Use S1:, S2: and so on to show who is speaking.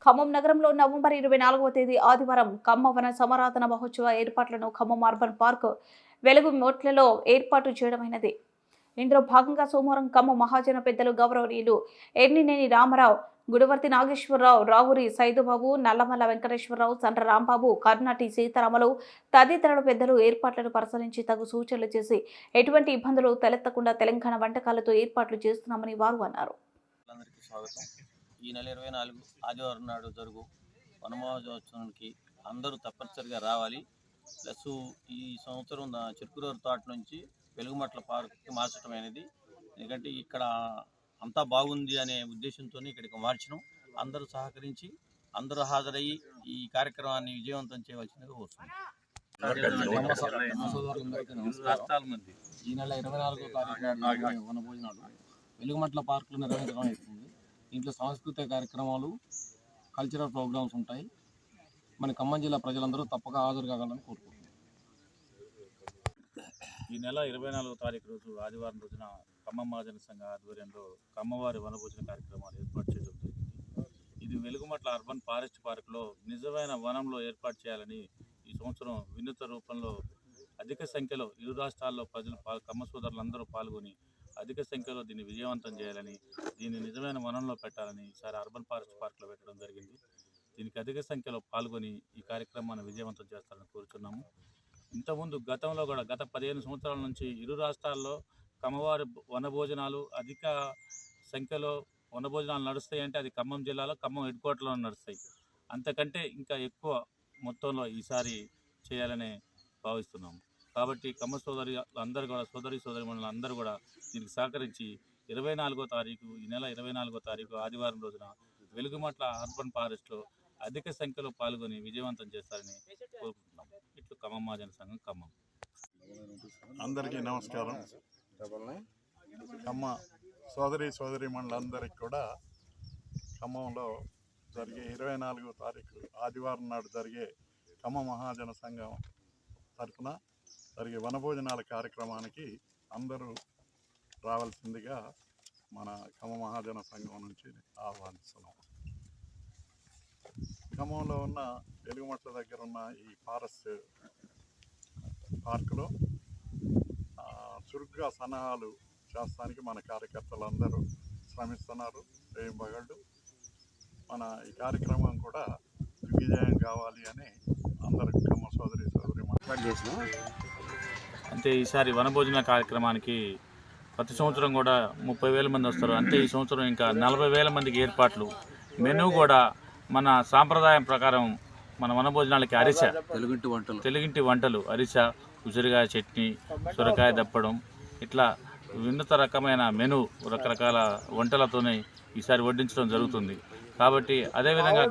S1: ఖమ్మం నగరంలో నవంబర్ 24వ తేదీ ఆదివారం కమ్మ వన సమారాధన మహోత్సవ ఏర్పాట్లను ఖమ్మం అర్బన్ పార్క్ వెలుగు మోట్లలో ఏర్పాటు చేయడమైనది. ఇందులో భాగంగా సోమవారం ఖమ్మం మహాజన పెద్దలు గౌరవనీయులు ఎర్నినేని రామారావు, గుడివర్తి నాగేశ్వరరావు, రావురి సైదుబాబు, నల్లమల్ల వెంకటేశ్వరరావు, సండ్ర రాంబాబు, కర్ణాటి సీతారామలు తదితరుల పెద్దలు ఏర్పాట్లను పరిశీలించి తగు సూచనలు చేసి ఎటువంటి ఇబ్బందులు తలెత్తకుండా తెలంగాణ వంటకాలతో ఏర్పాట్లు చేస్తున్నామని వారు అన్నారు.
S2: ఈ నెల 24 ఆదివారం నాడు జరుగు వనమహోత్సవానికి అందరూ తప్పనిసరిగా రావాలి. ప్లస్ ఈ సంవత్సరం చిరుకురూరు తోట నుంచి వెలుగుమట్ల పార్క్కి మార్చడం అనేది, ఎందుకంటే ఇక్కడ అంతా బాగుంది అనే ఉద్దేశంతో ఇక్కడికి మార్చడం. అందరూ సహకరించి అందరూ హాజరయ్యి ఈ కార్యక్రమాన్ని విజయవంతం చేయవలసిందిగా వస్తుంది.
S3: ఈ నెల 24వ తారీఖు వనభోజనాలు వెలుగుమట్ల పార్కులో నిర్వహించడం అవుతుంది. దీంట్లో సాంస్కృతిక కార్యక్రమాలు, కల్చరల్ ప్రోగ్రామ్స్ ఉంటాయి. మన ఖమ్మం జిల్లా ప్రజలందరూ తప్పక హాజరు కావాలని కోరుకుంటున్నాం.
S4: ఈ నెల 24వ తారీఖు రోజు ఆదివారం రోజున ఖమ్మం మహాజన సంఘ ఆధ్వర్యంలో కమ్మవారి వనభోజన కార్యక్రమాలు ఏర్పాటు చేయడం జరిగింది. ఇది వెలుగుమట్ల అర్బన్ ఫారెస్ట్ పార్కులో నిజమైన వనంలో ఏర్పాటు చేయాలని ఈ సంవత్సరం వినూత్న రూపంలో అధిక సంఖ్యలో ఇరు రాష్ట్రాల్లో ప్రజలు కమ్మ సోదరులందరూ పాల్గొని అధిక సంఖ్యలో దీన్ని విజయవంతం చేయాలని, దీన్ని నిజమైన వనంలో పెట్టాలని ఈసారి అర్బన్ ఫారెస్ట్ పార్క్లో పెట్టడం జరిగింది. దీనికి అధిక సంఖ్యలో పాల్గొని ఈ కార్యక్రమాన్ని విజయవంతం చేస్తారని కోరుచున్నాము. ఇంతకుముందు గతంలో కూడా గత 15 సంవత్సరాల నుంచి ఇరు రాష్ట్రాల్లో కమ్మవారి వనభోజనాలు అధిక సంఖ్యలో వనభోజనాలు నడుస్తాయంటే అది ఖమ్మం జిల్లాలో ఖమ్మం హెడ్ క్వార్టర్లో నడుస్తాయి. అంతకంటే ఇంకా ఎక్కువ మొత్తంలో ఈసారి చేయాలని భావిస్తున్నాము. కాబట్టి ఖమ్మ సోదరి అందరూ కూడా సోదరిమణులు అందరూ కూడా దీనికి సహకరించి 24వ తారీఖు ఈ నెల 24వ తారీఖు ఆదివారం రోజున వెలుగుమట్ల అర్బన్ ఫారెస్ట్లో అధిక సంఖ్యలో పాల్గొని విజయవంతం చేస్తారని కోరుకుంటున్నాం. ఇట్లు ఖమ్మం మహాజన సంఘం ఖమ్మం.
S5: అందరికీ నమస్కారం. ఖమ్మ సోదరిమణులందరికీ కూడా ఖమ్మంలో జరిగే 24వ తారీఖు ఆదివారం నాడు జరిగే ఖమ్మ మహాజన సంఘం తరఫున జరిగే వనభోజనాల కార్యక్రమానికి అందరూ రావాల్సిందిగా మన ఖమ్మ మహాజన సంఘం నుంచి ఆహ్వానిస్తున్నాం. ఖమ్మంలో ఉన్న వెలుగుమట్ల దగ్గర ఉన్న ఈ ఫారెస్ట్ పార్కులో చురుగ్గా సన్నాహాలు చేస్తానికి మన కార్యకర్తలు అందరూ శ్రమిస్తున్నారు. రేయింబగళ్ళు మన ఈ కార్యక్రమం కూడా దిగ్విజయం కావాలి అని అందరూ ఖమ్మ సోదరి మాట్లాడి
S4: అంటే ఈసారి వనభోజన కార్యక్రమానికి ప్రతి సంవత్సరం కూడా 30,000 మంది వస్తారు. అంటే ఈ సంవత్సరం ఇంకా 40,000 మందికి ఏర్పాట్లు. మెనూ కూడా మన సాంప్రదాయం ప్రకారం మన వనభోజనాలకి అరిస, తెలుగింటి వంటలు అరిస, ఉసిరికాయ చట్నీ, సొరకాయ దప్పడం, ఇట్లా వినూత్న రకమైన మెనూ రకరకాల వంటలతోనే ఈసారి వడ్డించడం జరుగుతుంది. కాబట్టి అదేవిధంగా